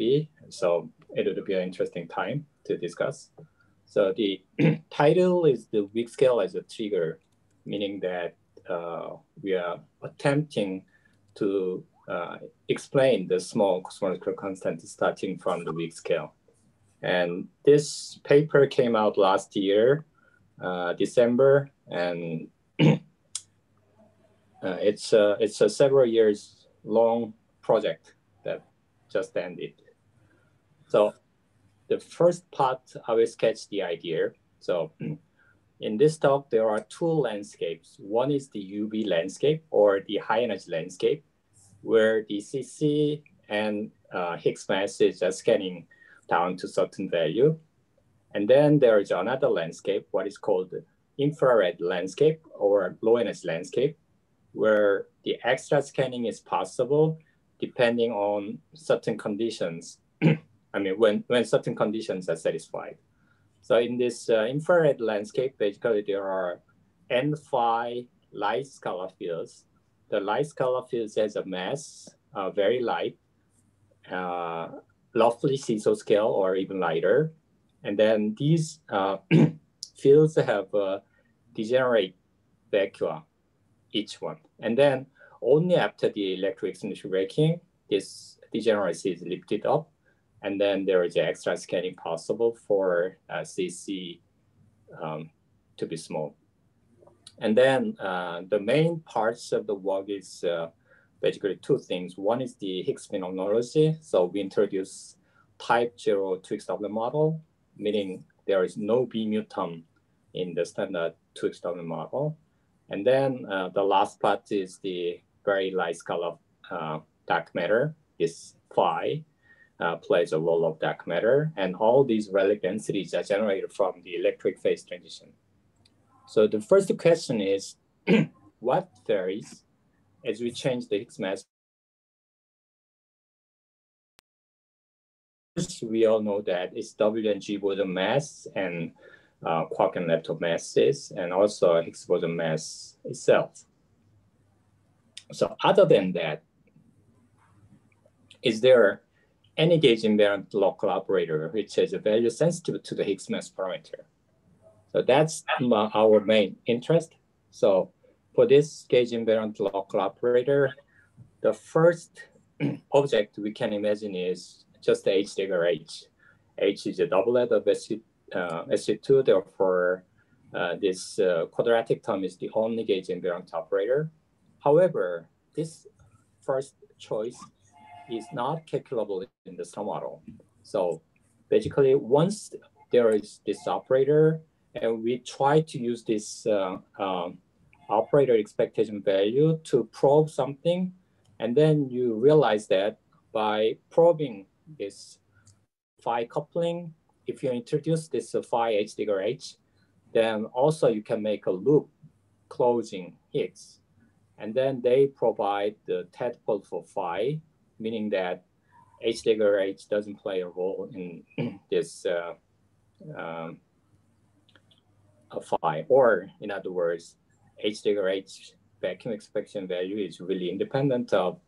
be. So it would be an interesting time to discuss. So the title is the weak scale as a trigger, meaning that we are attempting to explain the small cosmological constant starting from the weak scale. And this paper came out last year, December, and it's a several years long project that just ended. So the first part, I will sketch the idea. So in this talk, there are two landscapes. One is the UV landscape or the high energy landscape, where the CC and Higgs mass is scanning down to certain value. And then there is another landscape, what is called the infrared landscape or low energy landscape, where the extra scanning is possible depending on certain conditions. I mean, when certain conditions are satisfied. So in this infrared landscape, basically there are n phi light scalar fields. The light scalar fields has a mass, very light, roughly seesaw scale or even lighter. And then these fields have degenerate vacua, each one. And then only after the electroexcitation breaking, this degeneracy is lifted up. And then there is extra scanning possible for CC to be small. And then the main parts of the work is basically two things. One is the Higgs phenomenology. So we introduce type 0 2XW model, meaning there is no B mu term in the standard 2XW model. And then the last part is the very light scalar dark matter, this phi. Plays a role of dark matter, and all these relic densities are generated from the electric phase transition. So the first question is, what varies as we change the Higgs mass? We all know that it's W and G boson mass and quark and lepton masses, and also Higgs boson mass itself. So other than that, is there any gauge invariant local operator which has a value sensitive to the Higgs mass parameter? So that's our main interest. So for this gauge invariant local operator, the first object we can imagine is just the H dagger H. H is a doublet of SU2, therefore this quadratic term is the only gauge invariant operator. However, this first choice is not calculable in the star model. So basically, once there is this operator, and we try to use this operator expectation value to probe something, and then you realize that by probing this phi coupling, if you introduce this phi H dagger H, then also you can make a loop closing Higgs. And then they provide the tadpole for phi, meaning that H dagger H doesn't play a role in this phi, or in other words, H dagger H vacuum expectation value is really independent of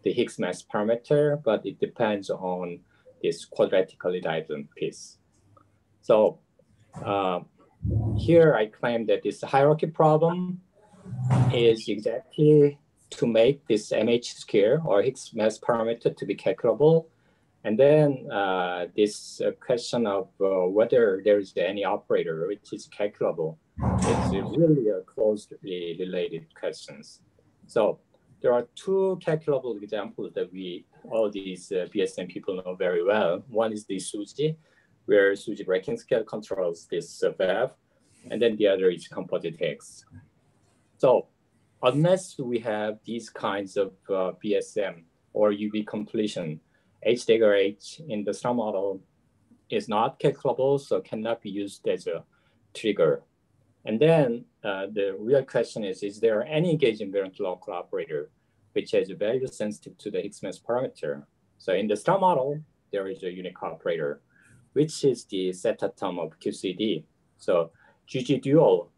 the Higgs mass parameter, but it depends on this quadratically divergent piece. So here I claim that this hierarchy problem is exactly to make this MH square or Higgs mass parameter to be calculable. And then this question of whether there is any operator which is calculable, it's really a closely related questions. So there are two calculable examples that all these BSM people know very well. One is the SUJI, where SUJI breaking scale controls this valve, and then the other is composite Higgs. So unless we have these kinds of BSM or UV completion, H dagger H in the star model is not calculable, so cannot be used as a trigger. And then the real question is there any gauge invariant local operator which has a value sensitive to the Higgs mass parameter? So in the star model, there is a unique operator, which is the zeta term of QCD. So GG dual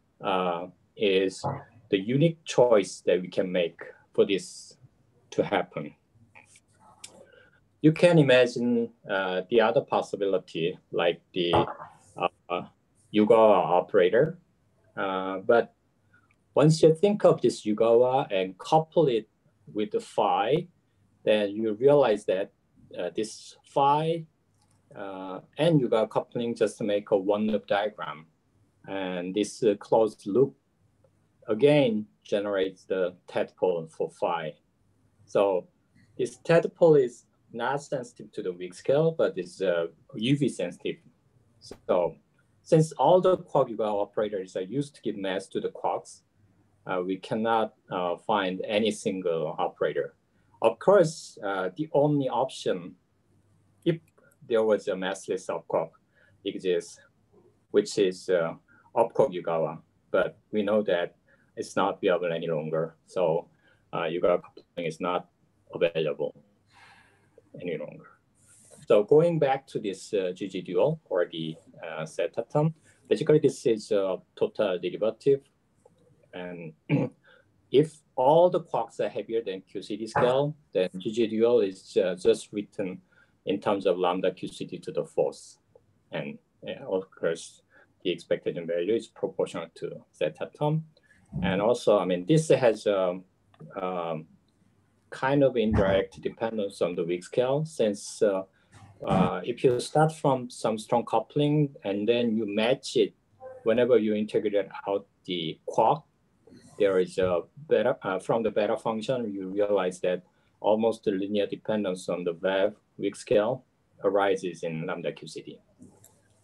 is the unique choice that we can make for this to happen. you can imagine the other possibility, like the Yugawa operator. But once you think of this Yugawa and couple it with the phi, then you realize that this phi and Yugawa coupling just make a one-loop diagram. And this closed loop, again, generates the tadpole for phi. So this tadpole is not sensitive to the weak scale, but it's UV sensitive. So since all the quark Yugawa operators are used to give mass to the quarks, we cannot find any single operator. Of course, the only option, if there was a massless upquark exists, which is upquark Yugawa, but we know that it's not viable any longer. So Yugawa coupling is not available any longer. So going back to this GG dual or the set atom, basically this is a total derivative. And if all the quarks are heavier than QCD scale, then GG dual is just written in terms of lambda QCD to the fourth. And of course, the expectation value is proportional to Z atom. And also, I mean, this has a kind of indirect dependence on the weak scale, since if you start from some strong coupling and then you match it, whenever you integrate out the quark, there is a beta, from the beta function, you realize that almost the linear dependence on the Webb weak scale arises in lambda QCD.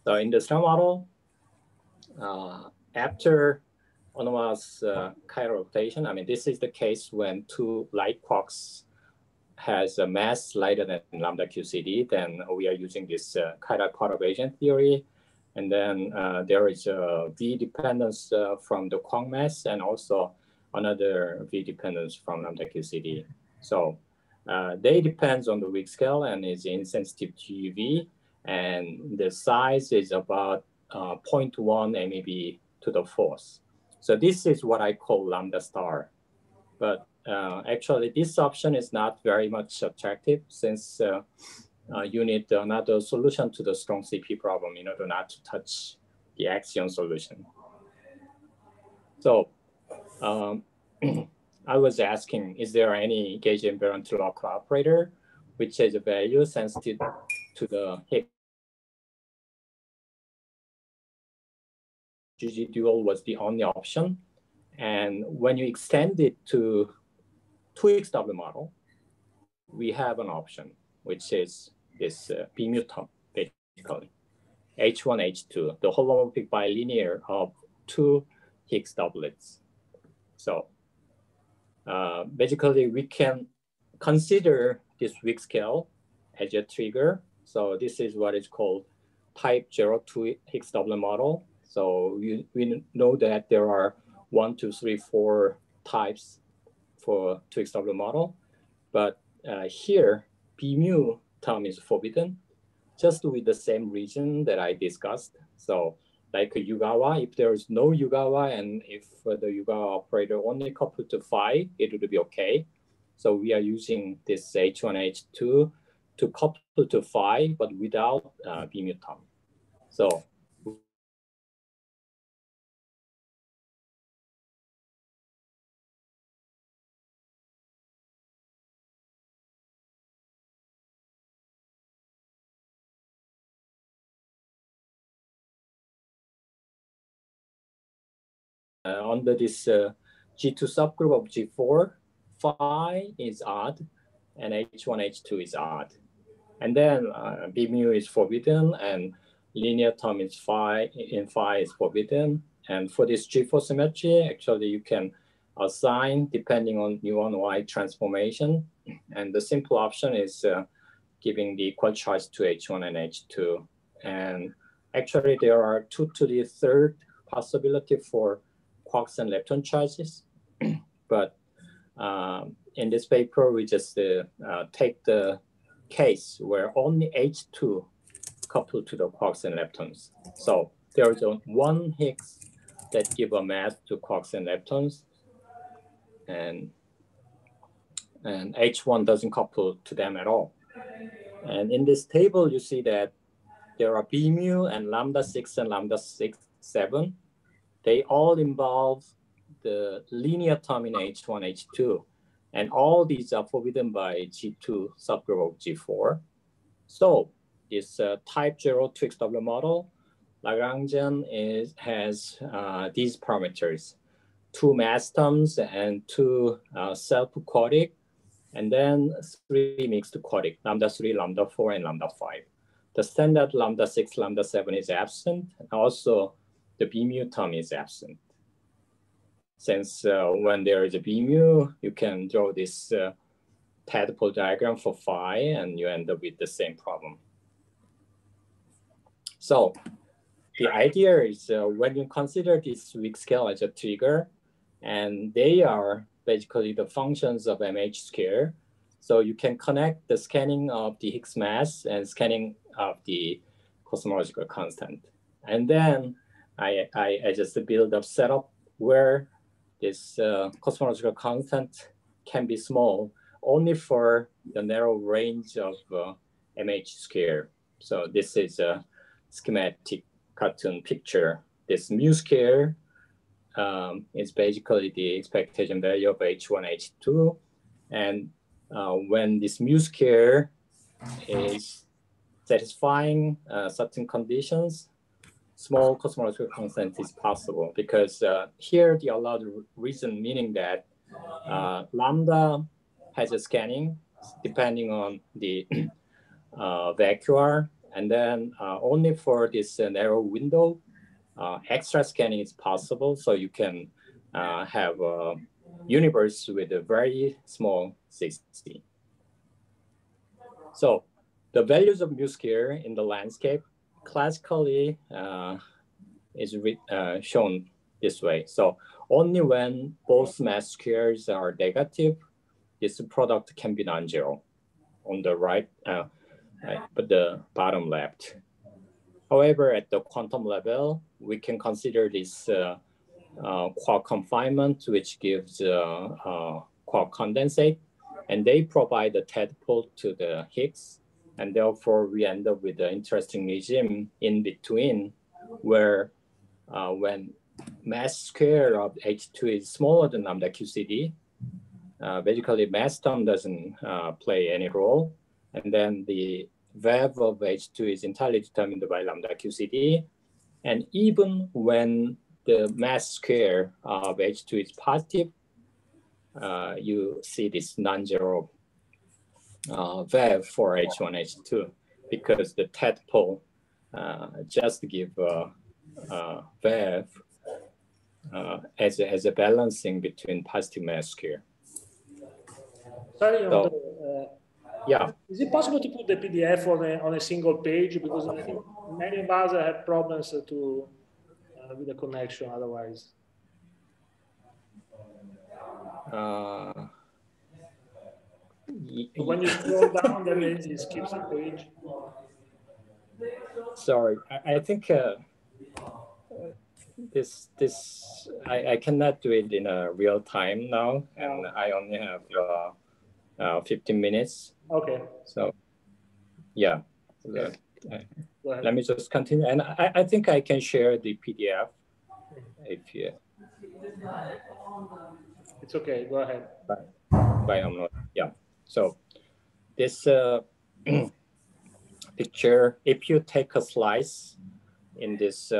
So in the star model, after anomalous chiral rotation, I mean, this is the case when two light quarks has a mass lighter than lambda QCD, then we are using this chiral perturbation theory. And then there is a V dependence from the quark mass and also another V dependence from lambda QCD. So they depends on the weak scale and is insensitive to UV. And the size is about 0.1 MeV to the fourth. So this is what I call lambda star. But actually, this option is not very much attractive, since you need another solution to the strong CP problem in order not to touch the axion solution. So I was asking, is there any gauge invariant local operator which has a value sensitive to the Higgs? GG dual was the only option. And when you extend it to 2XW model, we have an option, which is this B mutant, basically, H1, H2, the holomorphic bilinear of two Higgs doublets. So basically, we can consider this weak scale as a trigger. So this is what is called type 02 Higgs doublet model. So we know that there are 1, 2, 3, 4 types for 2XW model. But here, B mu term is forbidden, just with the same reason that I discussed. So like a Yugawa, if there is no Yugawa and if the Yugawa operator only coupled to phi, it would be okay. So we are using this H1, H2 to couple to phi, but without B mu term. So under this G2 subgroup of G4, phi is odd and H1, H2 is odd. And then B mu is forbidden and linear term is phi is forbidden. And for this G4 symmetry, actually you can assign depending on U1Y transformation. And the simple option is giving the equal charge to H1 and H2. And actually there are 2 to the third possibility for quarks and lepton charges. But in this paper, we just take the case where only H2 coupled to the quarks and leptons. So there is one Higgs that give a mass to quarks and leptons, and H1 doesn't couple to them at all. And in this table, you see that there are B mu and lambda 6 and lambda 7. They all involve the linear term in H1, H2. And all these are forbidden by G2 subgroup of G4. So this type 0 2XW model, Lagrangian has these parameters, 2 mass terms and 2 self-quadratic, and then 3 mixed quadratic, lambda 3, lambda 4, and lambda 5. The standard lambda 6, lambda 7 is absent. And also, the B mu term is absent. Since when there is a B mu, you can draw this tadpole diagram for phi, and you end up with the same problem. So the idea is when you consider this weak scale as a trigger, and they are basically the functions of MH square, so you can connect the scanning of the Higgs mass and scanning of the cosmological constant. And then I just build a setup where this cosmological constant can be small only for the narrow range of MH square. So this is a schematic cartoon picture. This mu square is basically the expectation value of H1, H2. And when this mu square is satisfying certain conditions, small cosmological constant is possible, because here the allowed reason, meaning that lambda has a scanning depending on the vacuum, and then only for this narrow window, extra scanning is possible. So you can have a universe with a very small CC. So the values of mu square in the landscape classically is shown this way. So only when both mass squares are negative, this product can be non-zero on the right, but the bottom left. However, at the quantum level, we can consider this quark confinement, which gives quark condensate, and they provide the tadpole to the Higgs. And therefore, we end up with an interesting regime in between, where when mass square of H2 is smaller than lambda QCD, basically mass term doesn't play any role. And then the VAV of H2 is entirely determined by lambda QCD. And even when the mass square of H2 is positive, you see this non-zero VAV for H1, H2, because the tadpole just give VAV as a balancing between positive mass square. Sorry, so, yeah. Is it possible to put the PDF on a single page? Because I think many of us have problems with the connection otherwise. So when you scroll down, then it skips the page. Sorry, I think I cannot do it in a real time now, and I only have 15 minutes. Okay. So, yeah. Okay. Let me just continue, and I think I can share the PDF if you. It's okay. Go ahead. Yeah. So this picture, if you take a slice in this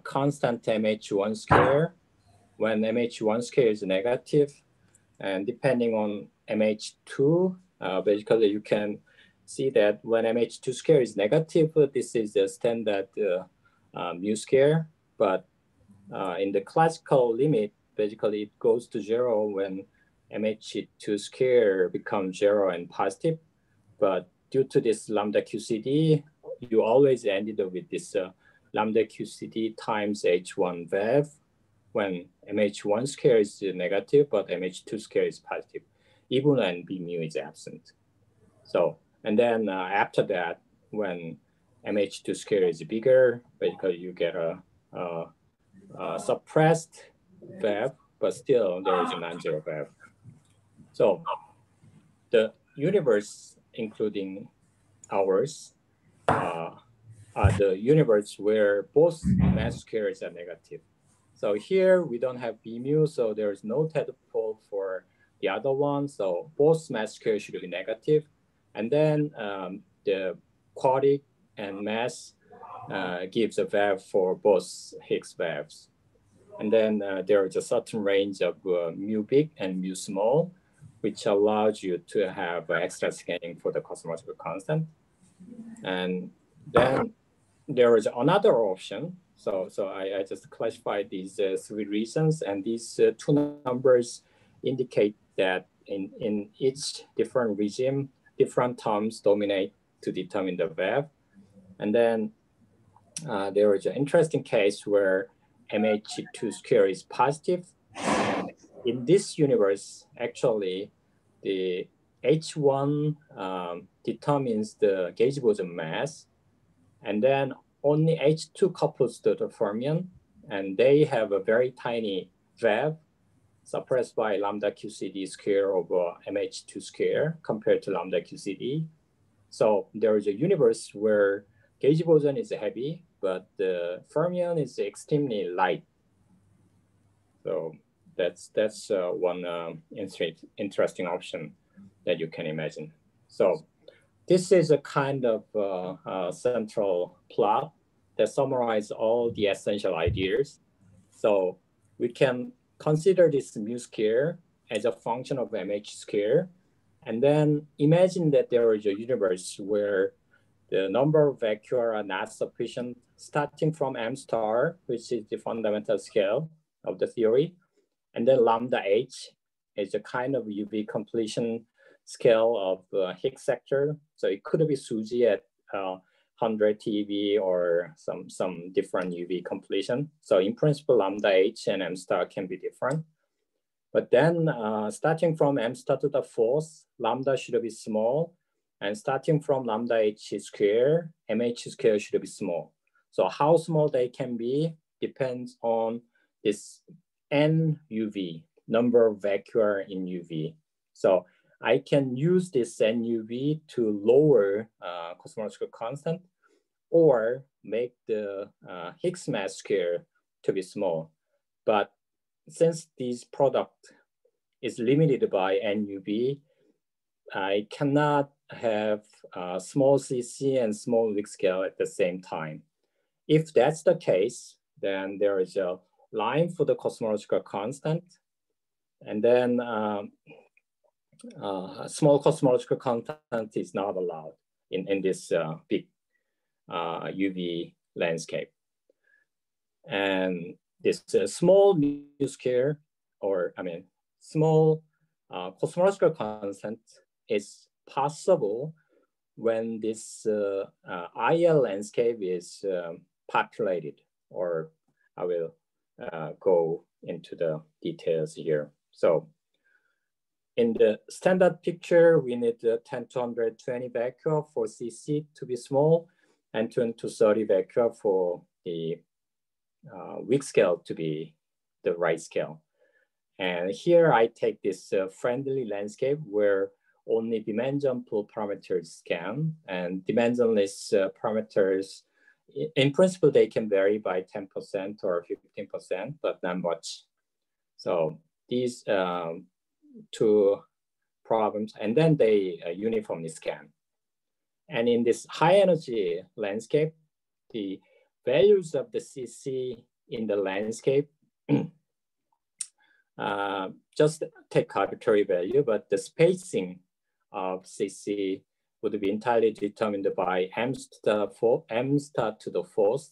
constant MH1 square, when MH1 square is negative, and depending on MH2, basically you can see that when MH2 square is negative, this is the standard mu square, but in the classical limit, basically it goes to 0 when MH2 square becomes 0 and positive. But due to this lambda QCD, you always ended up with this lambda QCD times H1 VAV when MH1 square is negative, but MH2 square is positive, even when B mu is absent. So, and then after that, when MH2 square is bigger, basically you get a suppressed VAV, but still there is a non-zero VAV. So the universe, including ours are the universe where both mass squares are negative. So here we don't have B mu, so there is no tadpole for the other one. So both mass squares should be negative. And then the quadratic and mass gives a valve for both Higgs valves. And then there is a certain range of mu big and mu small, which allows you to have extra scanning for the cosmological constant. And then there is another option. So I just classified these three reasons, and these two numbers indicate that in each different regime, different terms dominate to determine the valve. And then there is an interesting case where MH2 square is positive. And in this universe, actually, the H1 determines the gauge boson mass, and then only H2 couples to the fermion, and they have a very tiny valve suppressed by lambda QCD square over MH2 square compared to lambda QCD. So there is a universe where gauge boson is heavy, but the fermion is extremely light. So that's one interesting option that you can imagine. So this is a kind of central plot that summarizes all the essential ideas. So we can consider this mu square as a function of MH square, and then imagine that there is a universe where the number of vector are not sufficient, starting from m star, which is the fundamental scale of the theory, and then lambda h is a kind of UV completion scale of Higgs sector. So it could be SUSY at 100 TeV or some different UV completion. So in principle, lambda h and m star can be different. But then starting from m star to the fourth, lambda should be small. And starting from lambda h square, mh square should be small. So how small they can be depends on this n UV, number of vector in UV. So I can use this n UV to lower cosmological constant or make the Higgs mass square to be small. But since this product is limited by n UV, I cannot have small CC and small Higgs scale at the same time. If that's the case, then there is a line for the cosmological constant, and then small cosmological constant is not allowed in this big UV landscape. And this small mu square, or small cosmological constant is possible when this IL landscape is populated, or I will go into the details here. So in the standard picture, we need 10 to 120 vector for CC to be small, and 20 to 30 vector for the weak scale to be the right scale. And here I take this friendly landscape where only dimension pool parameters scan, and dimensionless parameters, in principle, they can vary by 10% or 15%, but not much. So these two problems, and then they uniformly scan. And in this high energy landscape, the values of the CC in the landscape, just take arbitrary value, but the spacing of CC would be entirely determined by m star to the fourth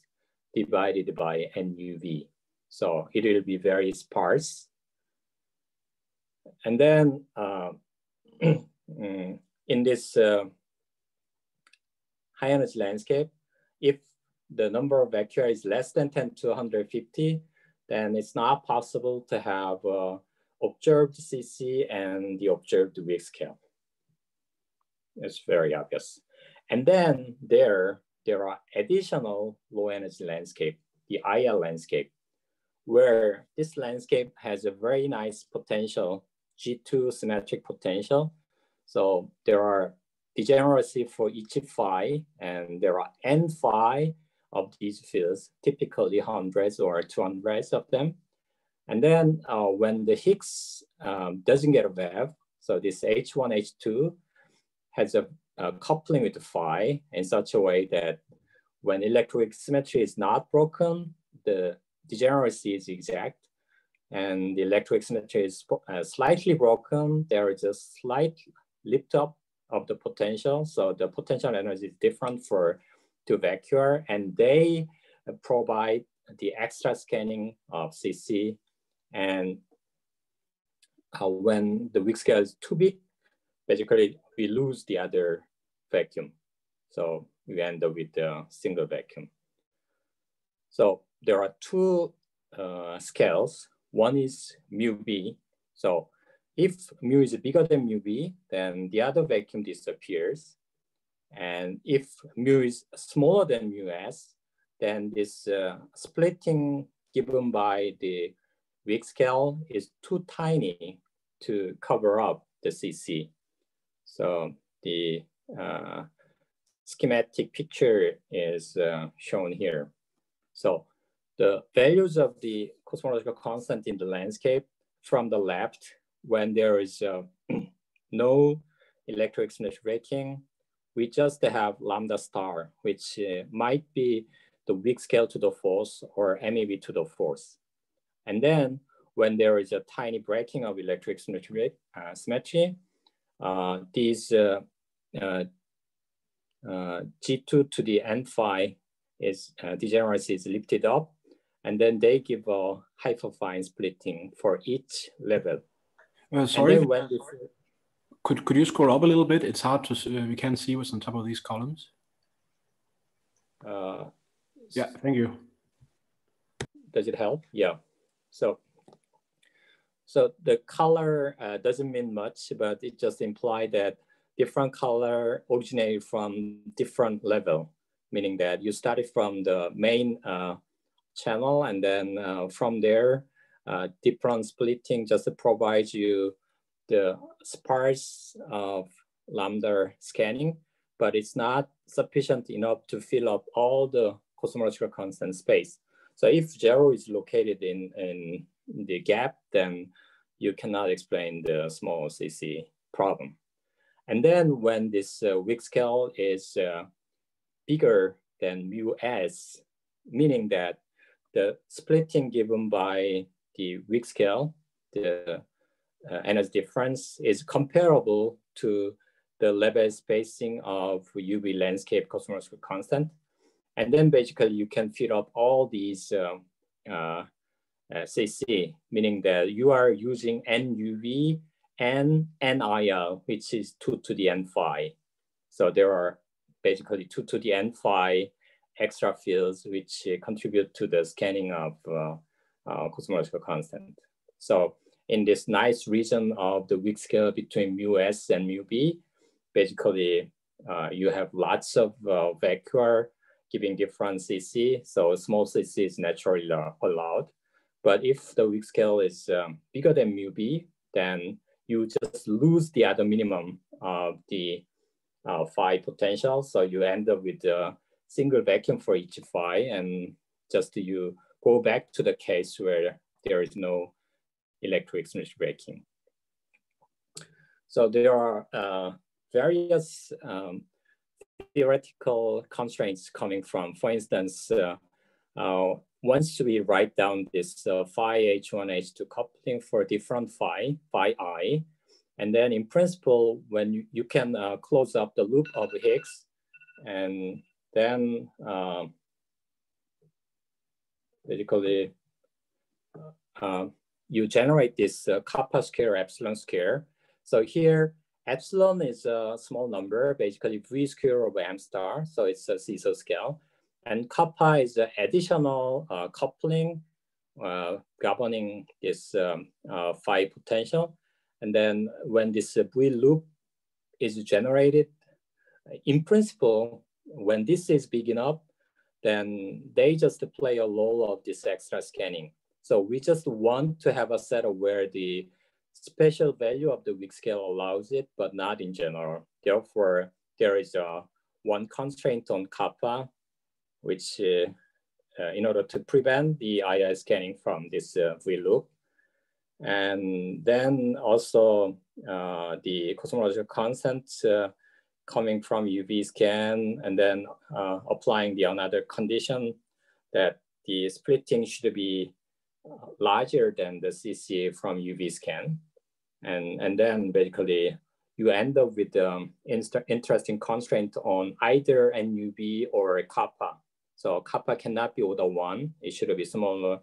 divided by NUV. So it will be very sparse. And then in this high energy landscape, if the number of vector is less than 10 to 150, then it's not possible to have observed CC and the observed weak scale. It's very obvious. And then there are additional low energy landscape, the IL landscape, where this landscape has a very nice potential, G2 symmetric potential. So there are degeneracy for each phi, and there are n phi of these fields, typically hundreds or 200s of them. And then when the Higgs doesn't get a wave, so this H1, H2 has a coupling with the phi in such a way that when electroweak symmetry is not broken, the degeneracy is exact. And the electroweak symmetry is slightly broken. There is a slight lift up of the potential. So the potential energy is different for two vector, and they provide the extra scanning of CC. And when the weak scale is too big, basically we lose the other vacuum. So we end up with a single vacuum. So there are two scales. One is mu b. So if mu is bigger than mu b, then the other vacuum disappears. And if mu is smaller than mu s, then this splitting given by the weak scale is too tiny to cover up the CC. So the schematic picture is shown here. So the values of the cosmological constant in the landscape from the left, when there is no electroweak symmetry breaking, we just have lambda star, which might be the weak scale to the fourth or MeV to the fourth. And then when there is a tiny breaking of electroweak symmetry, these G2 to the n phi is degeneracy is lifted up, and then they give a hyperfine splitting for each level. Sorry, could you scroll up a little bit? It's hard to we can't see what's on top of these columns. Yeah, thank you. Does it help? Yeah. So the color doesn't mean much, but it just implies that different color originated from different level, meaning that you started from the main channel, and then from there, different splitting just provides you the sparse of lambda scanning, but it's not sufficient enough to fill up all the cosmological constant space. So if zero is located in the gap, then you cannot explain the small CC problem. And then when this weak scale is bigger than mu s, meaning that the splitting given by the weak scale, the energy difference is comparable to the level spacing of UV landscape cosmological constant. And then basically you can fit up all these CC, meaning that you are using NUV and NIL, which is 2 to the n phi. So there are basically 2 to the n phi extra fields which contribute to the scanning of cosmological constant. So in this nice region of the weak scale between mu s and mu b, basically you have lots of vector giving different CC. So small CC is naturally allowed. But if the weak scale is bigger than mu b, then you just lose the other minimum of the phi potential. So you end up with a single vacuum for each phi, and just you go back to the case where there is no electroweak symmetry breaking. So there are various theoretical constraints coming from, for instance, once we write down this phi H1, H2 coupling for different phi I, and then in principle, when you can close up the loop of Higgs, and then basically you generate this kappa square, epsilon square. So here, epsilon is a small number, basically V square over M star. So it's a Caesar scale. And kappa is an additional coupling governing this phi potential. And then when this V loop is generated, in principle, when this is big enough, then they just play a role of this extra scanning. So we just want to have a setup where the special value of the weak scale allows it, but not in general. Therefore, there is one constraint on kappa, which in order to prevent the IR scanning from this V loop. And then also the cosmological constant coming from UV scan, and then applying the another condition that the splitting should be larger than the CCA from UV scan. And then basically you end up with interesting constraint on either NUV or kappa. So kappa cannot be order 1. It should be smaller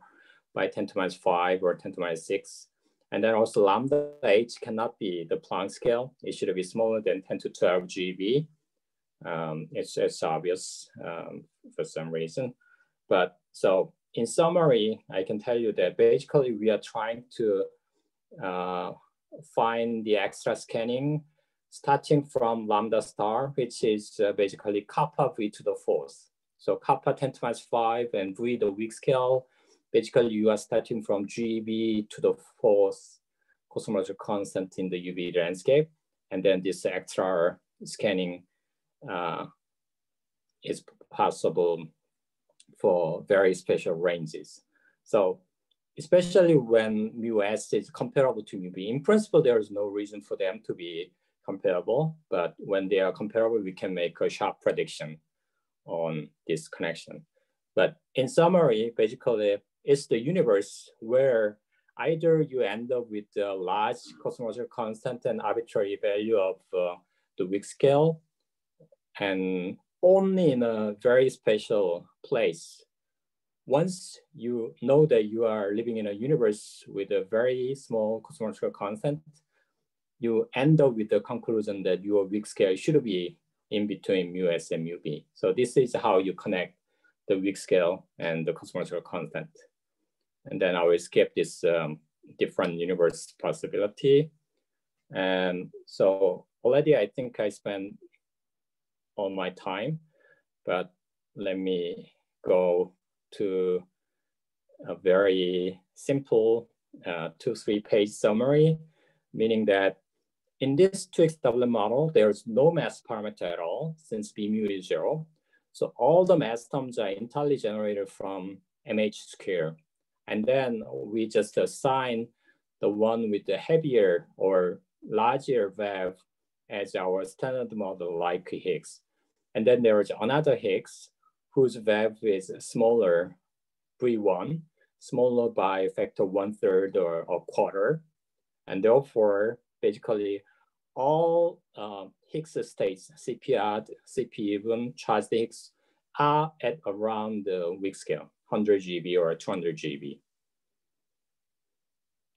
by 10 to minus 5 or 10 to minus 6. And then also lambda h cannot be the Planck scale. It should be smaller than 10 to 12 GeV. It's obvious for some reason. But so in summary, I can tell you that basically we are trying to find the extra scanning starting from lambda star, which is basically kappa V to the 4th. So kappa 10 to minus 5 and V the weak scale. Basically, you are starting from GeV to the 4th cosmological constant in the UV landscape. And then this extra scanning is possible for very special ranges. So especially when μS is comparable to μB, in principle, there is no reason for them to be comparable. But when they are comparable, we can make a sharp prediction on this connection. But in summary, basically, it's the universe where either you end up with a large cosmological constant and arbitrary value of the weak scale, and only in a very special place. Once you know that you are living in a universe with a very small cosmological constant, you end up with the conclusion that your weak scale should be in between μS and μB. So this is how you connect the weak scale and the cosmological constant. And then I will skip this different universe possibility. And so already I think I spent all my time, but let me go to a very simple 2-3 page summary, meaning that in this 2xW model, there's no mass parameter at all since B mu is 0. So all the mass terms are entirely generated from MH square. And then we just assign the one with the heavier or larger VAV as our standard model like Higgs. And then there is another Higgs whose VAV is smaller, V1, smaller by factor 1/3 or a quarter. And therefore, basically all Higgs states, CP odd, CP even, charged Higgs are at around the weak scale, 100 GeV or 200 GeV.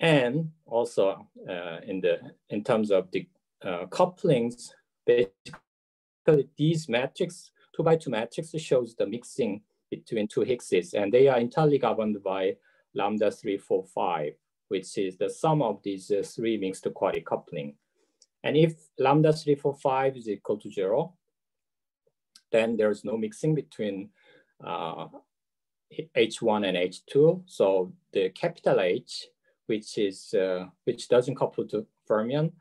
And also in terms of the couplings, basically these matrices, 2x2 matrix shows the mixing between two Higgses, and they are entirely governed by lambda 3, 4, 5, which is the sum of these three mixed quadratic coupling. And if lambda 3, 4, 5 is equal to 0, then there's no mixing between H1 and H2. So the capital H, which doesn't couple to fermion,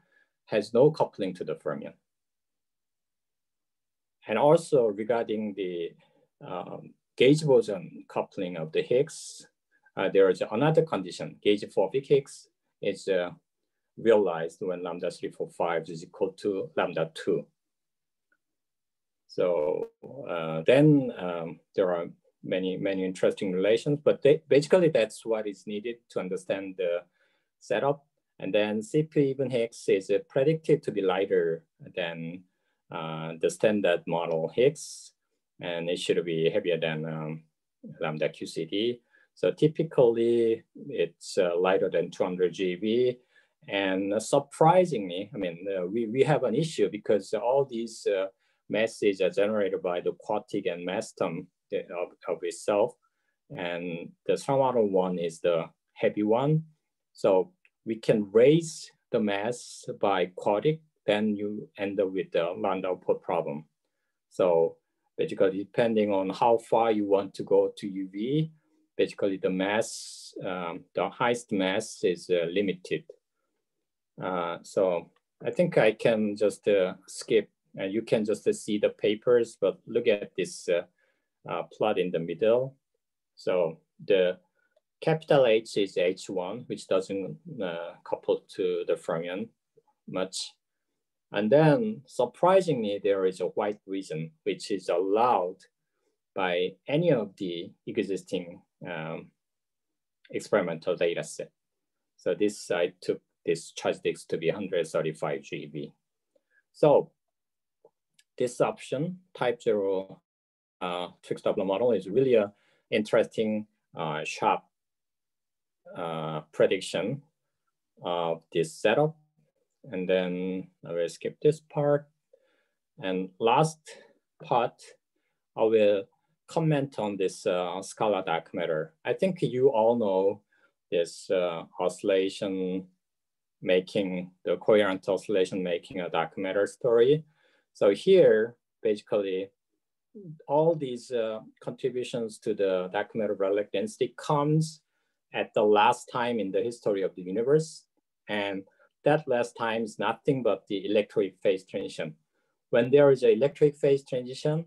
has no coupling to the fermion. And also regarding the gauge boson coupling of the Higgs, there is another condition. Gauge phobic Higgs is realized when lambda 3, 4, 5 is equal to lambda 2. So then there are many interesting relations, but basically that's what is needed to understand the setup. And then CP even Higgs is predicted to be lighter than the standard model Higgs, and it should be heavier than lambda QCD. So typically it's lighter than 200 GeV. And surprisingly, I mean, we have an issue because all these masses are generated by the quartic and mass term of itself. And the small model one is the heavy one. So we can raise the mass by quartic, then you end up with the Landau port problem. So basically, depending on how far you want to go to UV, basically the mass, the highest mass is limited. So I think I can just skip And you can just see the papers, but look at this plot in the middle. So the capital H is H1, which doesn't couple to the fermion much. And then surprisingly, there is a white region, which is allowed by any of the existing experimental data set. So this, I took this charge disk to be 135 GeV. So this option, type 0 fixed Doppler model, is really an interesting, sharp prediction of this setup. And then I will skip this part. And last part, I will comment on this scalar dark matter. I think you all know this oscillation making, the coherent oscillation making a dark matter story. So here, basically, all these contributions to the dark matter relic density comes at the last time in the history of the universe. And that last time is nothing but the electric phase transition. When there is an electric phase transition,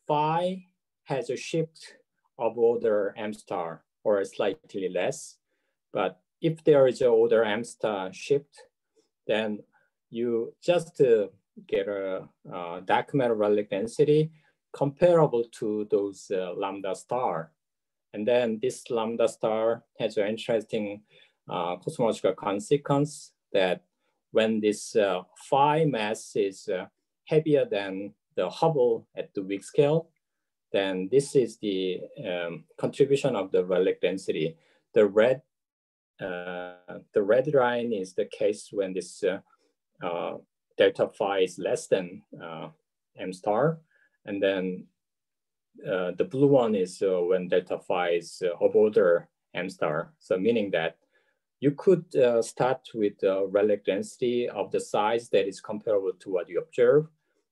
phi has a shift of order m star or slightly less. But if there is an order m star shift, then you just get a dark matter relic density comparable to those lambda star. And then this lambda star has an interesting cosmological consequence that when this phi mass is heavier than the Hubble at the weak scale, then this is the contribution of the relic density. The red line is the case when this delta phi is less than m star. And then the blue one is when delta phi is of order m star. So meaning that you could start with a relic density of the size that is comparable to what you observe.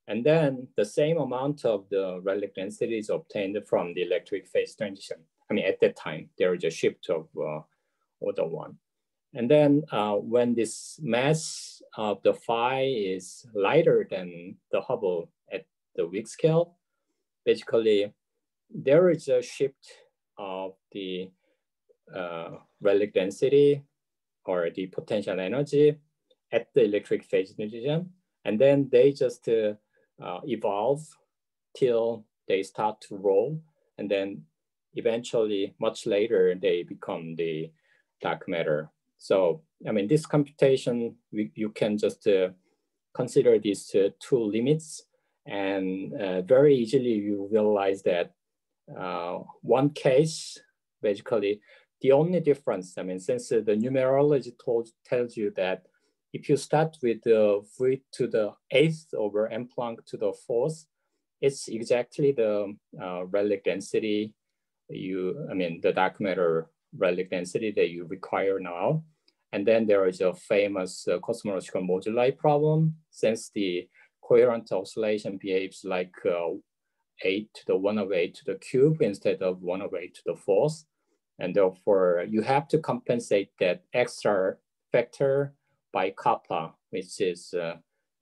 And then the same amount of the relic density is obtained from the electric phase transition. I mean, at that time, there is a shift of order 1. And then when this mass of the phi is lighter than the Hubble at the weak scale, basically, there is a shift of the relic density or the potential energy at the electric phase transition. And then they just evolve till they start to roll. And then eventually, much later, they become the dark matter. So, I mean, this computation, you can just consider these two limits. And very easily, you realize that one case, basically, the only difference, I mean, since the numerology tells you that if you start with v to the 8th over m Planck to the 4th, it's exactly the relic density the dark matter relic density that you require now. And then there is a famous cosmological moduli problem, since the coherent oscillation behaves like 8 to the 1 over 8 to the cube instead of 1 over 8 to the 4th. And therefore, you have to compensate that extra factor by kappa, which is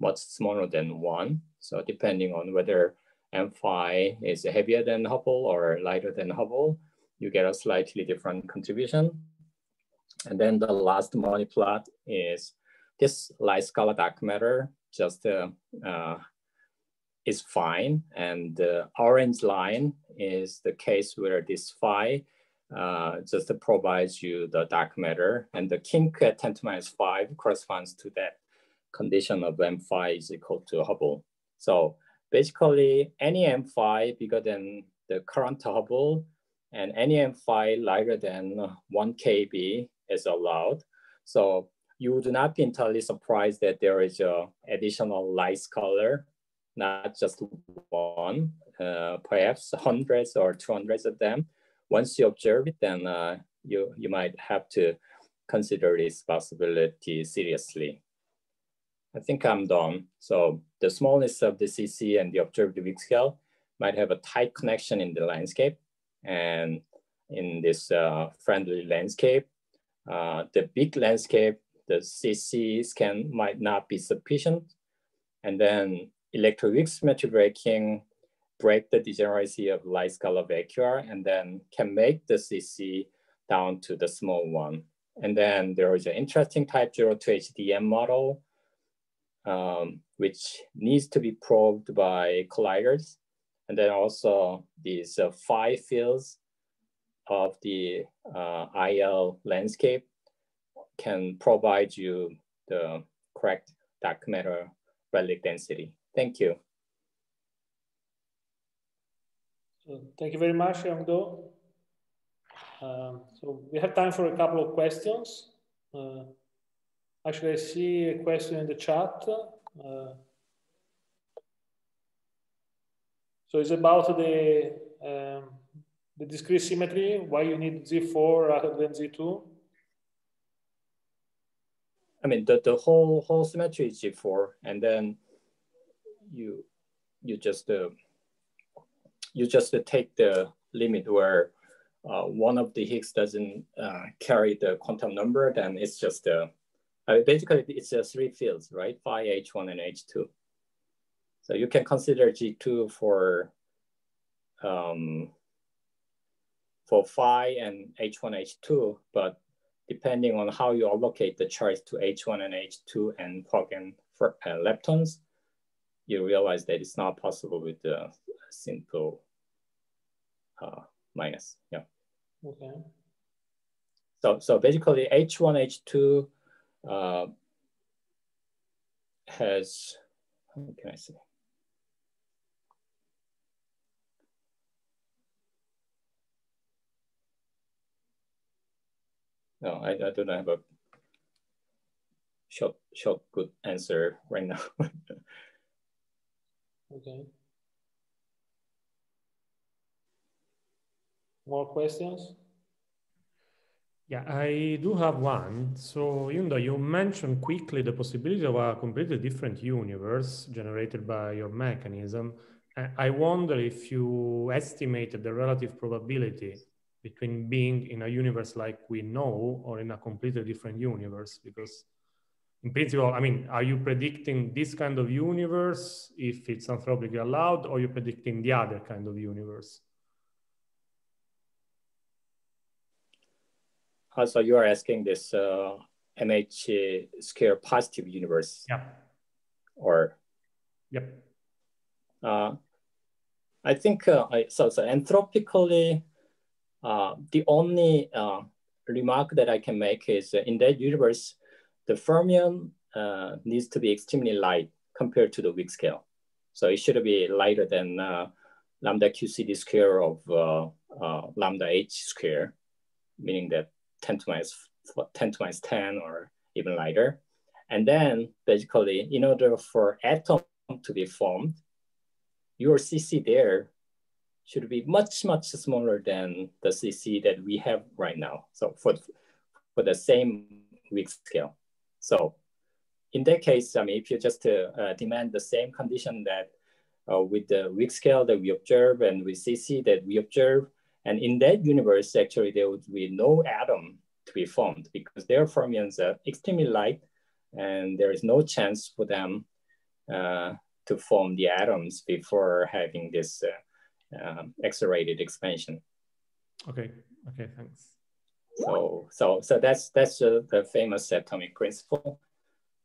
much smaller than 1. So depending on whether m phi is heavier than Hubble or lighter than Hubble, you get a slightly different contribution. And then the last money plot is this light scalar dark matter just is fine. And the orange line is the case where this phi just provides you the dark matter, and the kink at 10 to minus 5 corresponds to that condition of m phi is equal to Hubble. So basically, any m phi bigger than the current Hubble and any m phi lighter than 1 kb is allowed. So you would not be entirely surprised that there is an additional light scalar, not just one, perhaps hundreds or 200s of them. Once you observe it, then you might have to consider this possibility seriously. I think I'm done. So the smallness of the CC and the observed weak scale might have a tight connection in the landscape. And in this friendly landscape, the big landscape, the CC scan might not be sufficient. And then electroweak symmetry breaking break the degeneracy of light scalar vacuum and then can make the CC down to the small one. And then there is an interesting type 02 HDM model, which needs to be probed by colliders. And then also these phi fields of the IL landscape can provide you the correct dark matter relic density. Thank you. So thank you very much, Hyung Do. So we have time for a couple of questions. Actually, I see a question in the chat. So it's about the discrete symmetry, why you need Z4 rather than Z2. I mean, the whole symmetry is G4, and then you just take the limit where one of the Higgs doesn't carry the quantum number, then it's just basically it's just three fields, right? Phi, H1, and H2. So you can consider G2 for phi and H1, H2, but depending on how you allocate the charge to H1 and H2 and plug in for leptons, you realize that it's not possible with the simple minus. Yeah. Okay. So basically H1, H2 has, how can I say? No, I don't have a short good answer right now. Okay. More questions? Yeah, I do have one. So, you mentioned quickly the possibility of a completely different universe generated by your mechanism. I wonder if you estimated the relative probability between being in a universe like we know or in a completely different universe, because in principle, I mean, are you predicting this kind of universe if it's anthropically allowed, or are you predicting the other kind of universe? So you are asking this MH square positive universe? Yeah. Or? Yep. I think so anthropically, the only remark that I can make is in that universe, the fermion needs to be extremely light compared to the weak scale. So it should be lighter than lambda QCD square of lambda H square, meaning that 10 to minus 10 or even lighter. And then basically, in order for atom to be formed, your CC there should be much, much smaller than the CC that we have right now. So for the same weak scale. So in that case, I mean, if you just demand the same condition that with the weak scale that we observe and with CC that we observe, and in that universe, actually, there would be no atom to be formed because their fermions are extremely light and there is no chance for them to form the atoms before having this accelerated expansion. Okay, thanks. So that's the famous atomic principle.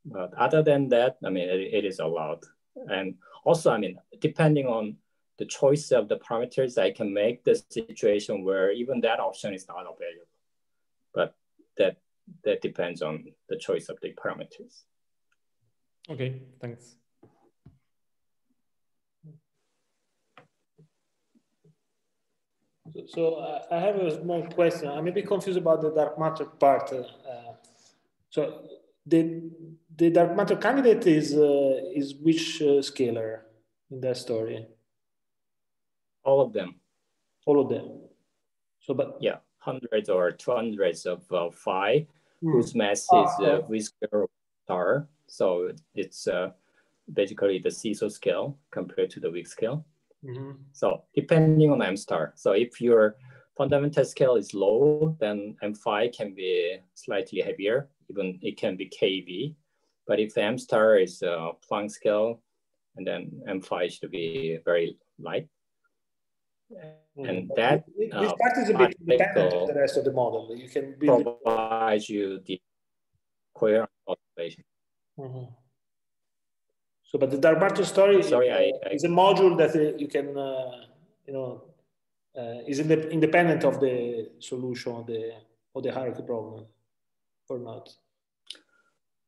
But other than that, I mean, it is allowed. And also, I mean, depending on the choice of the parameters, I can make the situation where even that option is not available. But that depends on the choice of the parameters. Okay, thanks. So I have a small question. I'm a bit confused about the dark matter part. So the dark matter candidate is which scalar in that story? All of them. All of them. So, but yeah, hundreds or 200s of phi, whose mass is V square of star. So it's basically the CISO scale compared to the weak scale. So depending on M star. So if your fundamental scale is low, then M phi can be slightly heavier. Even it can be KV. But if the M star is Planck scale, and then M phi should be very light. And that this part is a bit independent of the rest of the model. You can provide you the coherent observation. So, but the dark matter story is a module that you can, you know, is independent of the solution of the hierarchy problem, or not?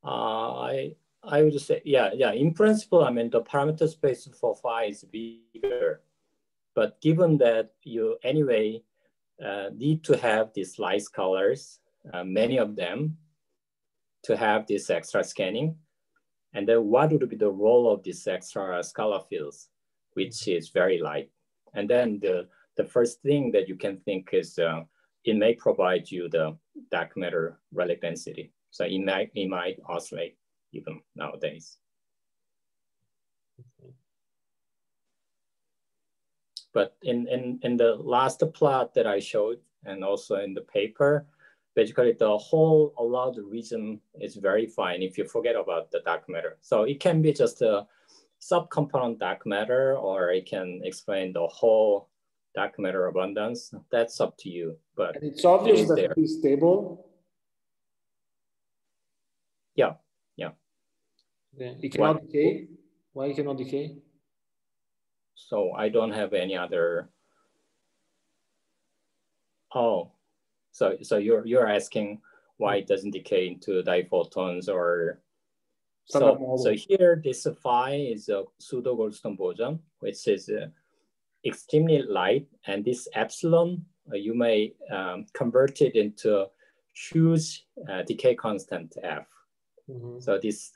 I would say, yeah. In principle, I mean, the parameter space for phi is bigger, but given that you anyway need to have these light scalars, many of them, to have this extra scanning, and then what would be the role of this extra scalar fields, which is very light, and then the first thing that you can think is it may provide you the dark matter relic density. So it might oscillate even nowadays. But in the last plot that I showed, and also in the paper, basically the whole allowed region is very fine if you forget about the dark matter. So it can be just a subcomponent dark matter, or it can explain the whole dark matter abundance. That's up to you. But and it's obvious that it is stable. Yeah. Okay. It cannot decay. Why it cannot decay? So I don't have any other. Oh, so you're asking why it doesn't decay into diphotons or. So here this phi is a pseudo Goldstone boson, which is extremely light, and this epsilon you may convert it into huge decay constant f. So this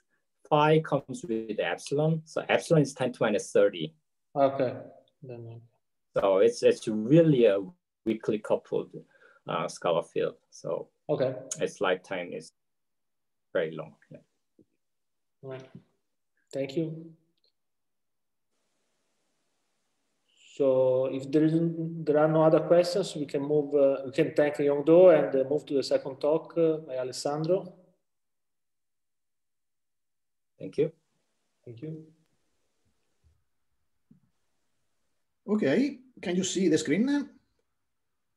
phi comes with epsilon. So epsilon is 10 to minus 30. Okay. So it's really a weakly coupled scalar field. So its lifetime is very long. Yeah. All right. Thank you. So if there are no other questions, we can move. We can thank Hyung Do and move to the second talk by Alessandro. Thank you. Thank you. Okay, can you see the screen?